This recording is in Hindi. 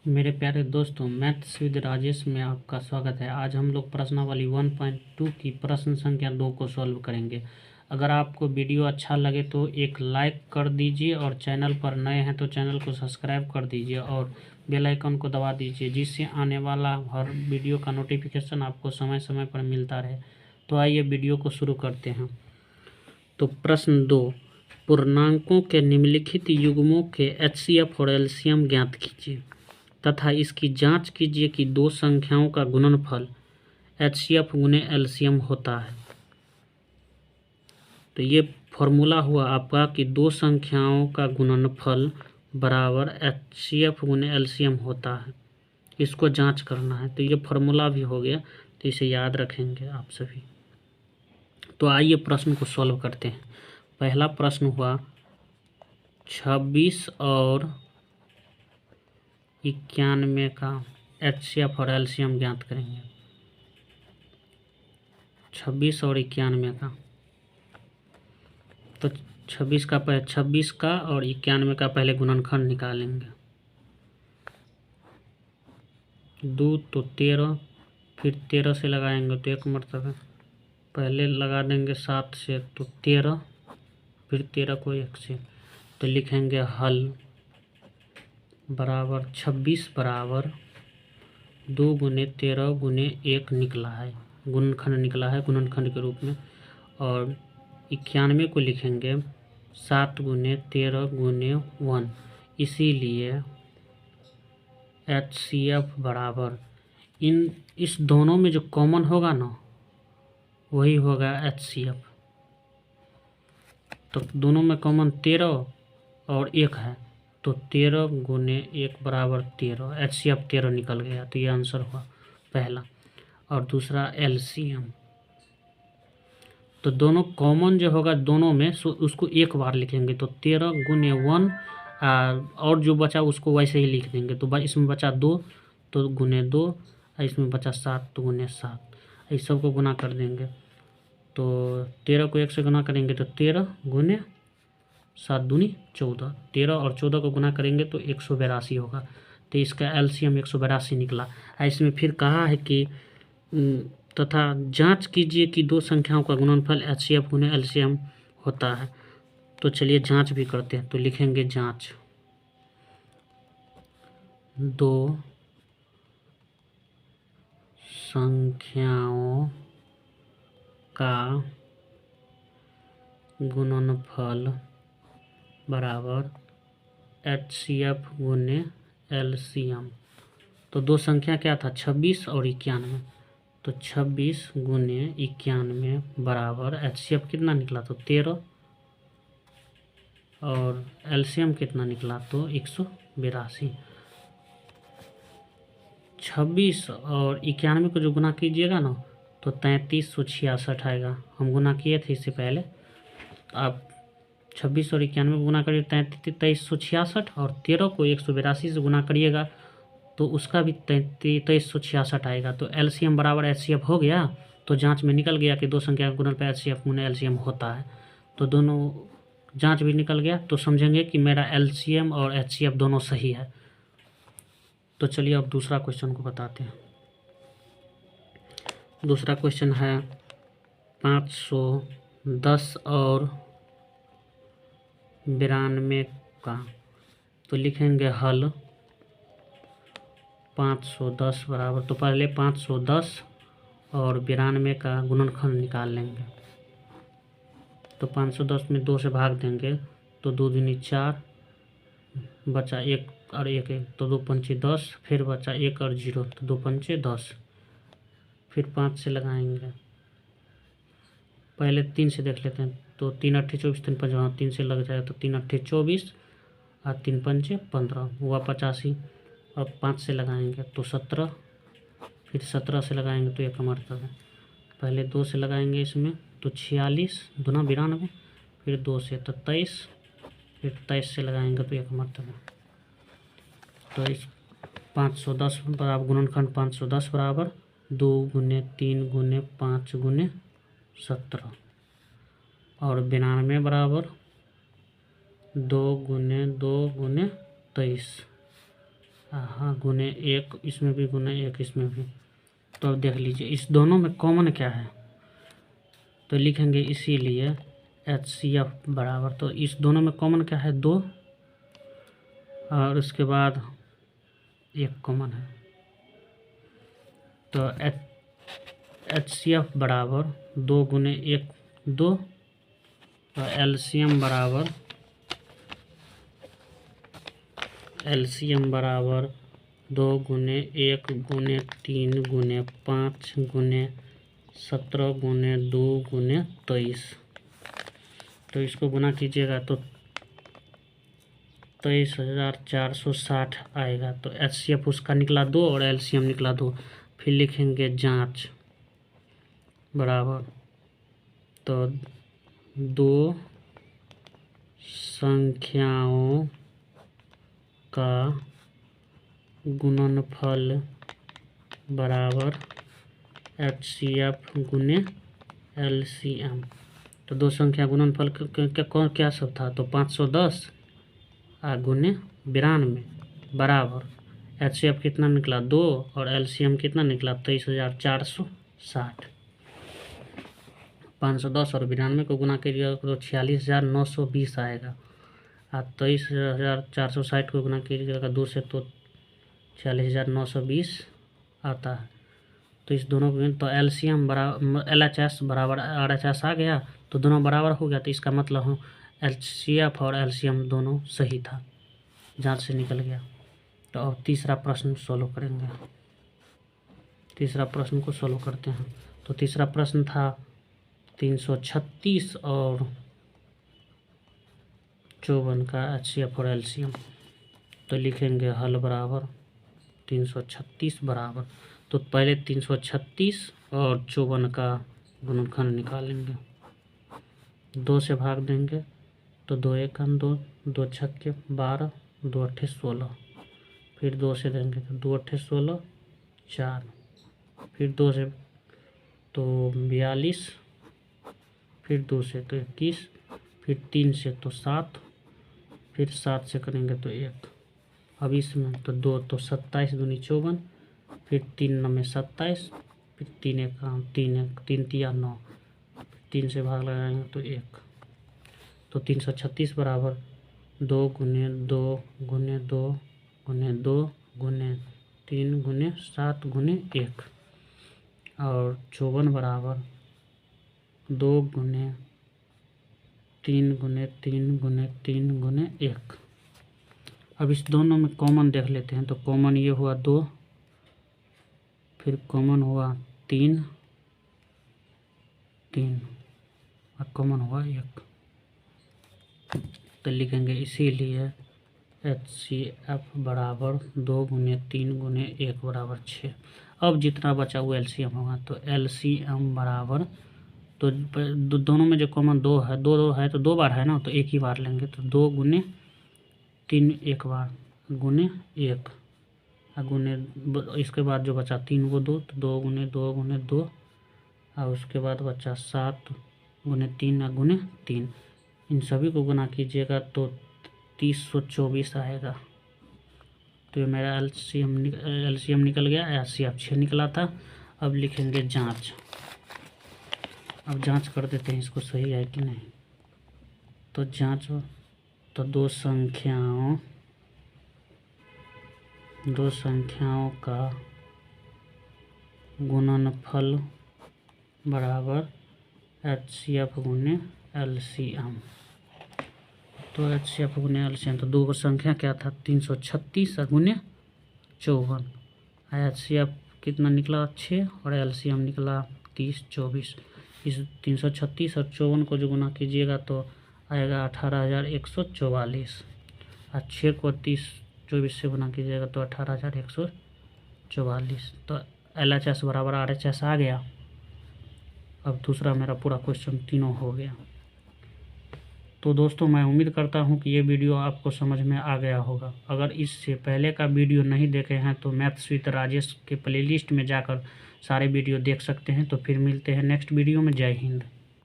मेरे प्यारे दोस्तों, मैथ्स विद राजेश में आपका स्वागत है। आज हम लोग प्रश्नावली 1.2 की प्रश्न संख्या 2 को सॉल्व करेंगे। अगर आपको वीडियो अच्छा लगे तो एक लाइक कर दीजिए और चैनल पर नए हैं तो चैनल को सब्सक्राइब कर दीजिए और बेल आइकन को दबा दीजिए, जिससे आने वाला हर वीडियो का नोटिफिकेशन आपको समय समय पर मिलता रहे। तो आइए वीडियो को शुरू करते हैं। तो प्रश्न 2, पूर्णांकों के निम्नलिखित युग्मों के HCF और LCM ज्ञात कीजिए तथा इसकी जांच कीजिए कि दो संख्याओं का गुणनफल HCF गुने LCM होता है। तो ये फॉर्मूला हुआ आपका कि दो संख्याओं का गुणनफल बराबर HCF गुने LCM होता है। इसको जांच करना है, तो ये फॉर्मूला भी हो गया, तो इसे याद रखेंगे आप सभी। तो आइए प्रश्न को सॉल्व करते हैं। पहला प्रश्न हुआ 26 और 91 का HCF और LCM ज्ञात करेंगे। 26 और 91 का, तो 26 का और 91 का पहले गुणनखंड निकालेंगे। 2 तो 13, फिर 13 से लगाएंगे तो एक मरतबा पहले लगा देंगे 7 से, तो 13, फिर 13 को 1 से, तो लिखेंगे हल बराबर 26 बराबर 2 गुने 13 गुने 1 निकला है, गुणनखंड निकला है गुणनखंड के रूप में। और 91 को लिखेंगे 7 गुने 13 गुने 1, इसीलिए HCF बराबर इस दोनों में जो कॉमन होगा ना वही होगा HCF। तो दोनों में कॉमन 13 और 1 है, तो 13 गुने 1 बराबर 13, HCF 13 निकल गया। तो ये आंसर हुआ पहला। और दूसरा LCM, तो दोनों कॉमन जो होगा दोनों में उसको एक बार लिखेंगे, तो 13 गुने 1, और जो बचा उसको वैसे ही लिख देंगे। तो इसमें बचा 2 तो गुने 2, इसमें बचा 7 तो गुने 7, इस सब को गुना कर देंगे। तो 13 को 1 से गुना करेंगे तो 13 गुने 7 दूनी 14, 13 और 14 को गुना करेंगे तो 182 होगा। तो इसका LCM 182 निकला। इसमें फिर कहा है कि तथा जांच कीजिए कि दो संख्याओं का गुणनफल HCF गुने LCM होता है। तो चलिए जांच भी करते हैं। तो लिखेंगे जांच, दो संख्याओं का गुणनफल बराबर HCF गुने LCM। तो दो संख्या क्या था, 26 और 91, तो 26 गुने 91 बराबर HCF कितना निकला, तो 13, और LCM कितना निकला, तो 182। 26 और 91 को जो गुना कीजिएगा ना तो 3366 आएगा। हम गुना किए थे इससे पहले। आप 26 और 91 को गुना करिए 3366, और 13 को 182 से गुना करिएगा तो उसका भी 3366 आएगा। तो LCM बराबर HCF हो गया। तो जांच में निकल गया कि दो संख्या का गुणनफल HCF गुने LCM होता है। तो दोनों जांच भी निकल गया, तो समझेंगे कि मेरा LCM और HCF दोनों सही है। तो चलिए अब दूसरा क्वेश्चन को बताते हैं। दूसरा क्वेश्चन है 510 और 92 का। तो लिखेंगे हल 510 बराबर, तो पहले 510 और 92 का गुणनखंड निकाल लेंगे। तो 510 में 2 से भाग देंगे तो 2 दूनी 4, बचा 1 और 1 1, तो 2 पंचे 10, फिर बचा 1 और 0, तो 2 पंचे 10, फिर 5 से लगाएंगे। पहले 3 से देख लेते हैं। तो 3 अट्ठे 24, 3 पंच 3 से लग जाए तो 3 अट्ठे 24 और 3 पंचे 15 हुआ 85, और 5 से लगाएंगे तो 17, फिर 17 से लगाएंगे तो 1 मरतबा, पहले 2 से लगाएंगे इसमें तो 46 दूना 92, फिर 2 से तो 23, फिर 23 से लगाएंगे तो 1 मरतबा। तो इस 510 बराबर गुणनखंड 510 बराबर 2 गुने 3 गुने 5 गुने 17, और 92 बराबर 2 गुने 2 गुने 23, हाँ गुने 1, इसमें भी गुने 1, इसमें भी। तो अब देख लीजिए इस दोनों में कॉमन क्या है, तो लिखेंगे इसीलिए HCF बराबर, तो इस दोनों में कॉमन क्या है 2, और उसके बाद 1 कॉमन है। तो HCF बराबर 2 गुने 1 2, तो LCM बराबर 2 गुने 1 गुने 3 गुने 5 गुने 17 गुने 2 गुने 23। तो इसको गुना कीजिएगा तो 23,460 आएगा। तो HCF उसका निकला 2 और LCM निकला 2। फिर लिखेंगे जांच बराबर, तो दो संख्याओं का गुणनफल बराबर HCF गुने LCM। तो दो संख्या गुणनफल क्या सब था, तो 510 गुने 92 बराबर HCF कितना निकला 2 और LCM कितना निकला 23,460। 510 और 92 को गुना कीजिएगा तो 46,920 आएगा। और 23,460 को गुना कीजिएगा 2 से तो 46,920 आता है। तो इस दोनों को तो LCM बराबर LHS बराबर RHS आ गया, तो दोनों बराबर हो गया। तो इसका मतलब हम HCF और LCM दोनों सही था, जांच से निकल गया। तो अब तीसरा प्रश्न सोल्व करेंगे। तीसरा प्रश्न को सोल्व करते हैं। तो तीसरा प्रश्न था 336 और 54 का HCF और LCM। तो लिखेंगे हल बराबर 336 बराबर, तो पहले 336 और 54 का गुणनखंड निकालेंगे। 2 से भाग देंगे तो 2 1 2, 2 छक्के 12, 2 अट्ठे 16। फिर 2 से देंगे तो 2 अट्ठे 16 4, फिर 2 से तो 42, फिर 2 से तो 21, फिर 3 से तो 7, फिर 7 से करेंगे तो 1। अब इसमें तो 2 तो 27 दूनी 54, फिर 3 9 27, फिर 3 1 3 3 9, 3 से भाग लगाएंगे तो 1। तो 336 बराबर 2 गुने 2 गुने 2 गुने 2 गुने 3 गुने 7 गुने 1, और 54 बराबर 2 गुने 3 गुने 3 गुने 3 गुने 1। अब इस दोनों में कॉमन देख लेते हैं। तो कॉमन ये हुआ 2, फिर कॉमन हुआ 3 और कॉमन हुआ 1। तो लिखेंगे इसीलिए HCF बराबर 2 गुने 3 गुने 1 बराबर 6। अब जितना बचा वो LCM होगा। तो LCM बराबर, तो दोनों में जो कॉमन 2 है, 2 है तो 2 बार है ना, तो एक ही बार लेंगे। तो 2 गुने 3 एक बार गुने 1 गुने, इसके बाद जो बचा 3 को 2, तो 2 गुने 2 गुने 2, और उसके बाद बचा 7 गुने 3 गुने 3। इन सभी को गुना कीजिएगा तो 3024 आएगा। तो ये मेरा LCM निकल गया, HCF 6 निकला था। अब लिखेंगे जांच। अब जांच कर देते हैं इसको सही है कि नहीं। तो जांच, तो दो संख्याओं का गुणनफल बराबर HCF गुने LCM। तो HCF गुने LCM, तो दो संख्या क्या था 336 गुने 54। HCF कितना निकला 6 और LCM निकला 3024। इस 336 और 54 को जो गुना कीजिएगा तो आएगा 18,144, और 6 को 3024 से गुना कीजिएगा तो 18,144। तो LHS बराबर RHS आ गया। अब दूसरा मेरा पूरा क्वेश्चन तीनों हो गया। तो दोस्तों मैं उम्मीद करता हूं कि ये वीडियो आपको समझ में आ गया होगा। अगर इससे पहले का वीडियो नहीं देखे हैं तो मैथ्स विद राजेश के प्लेलिस्ट में जाकर सारे वीडियो देख सकते हैं। तो फिर मिलते हैं नेक्स्ट वीडियो में। जय हिंद।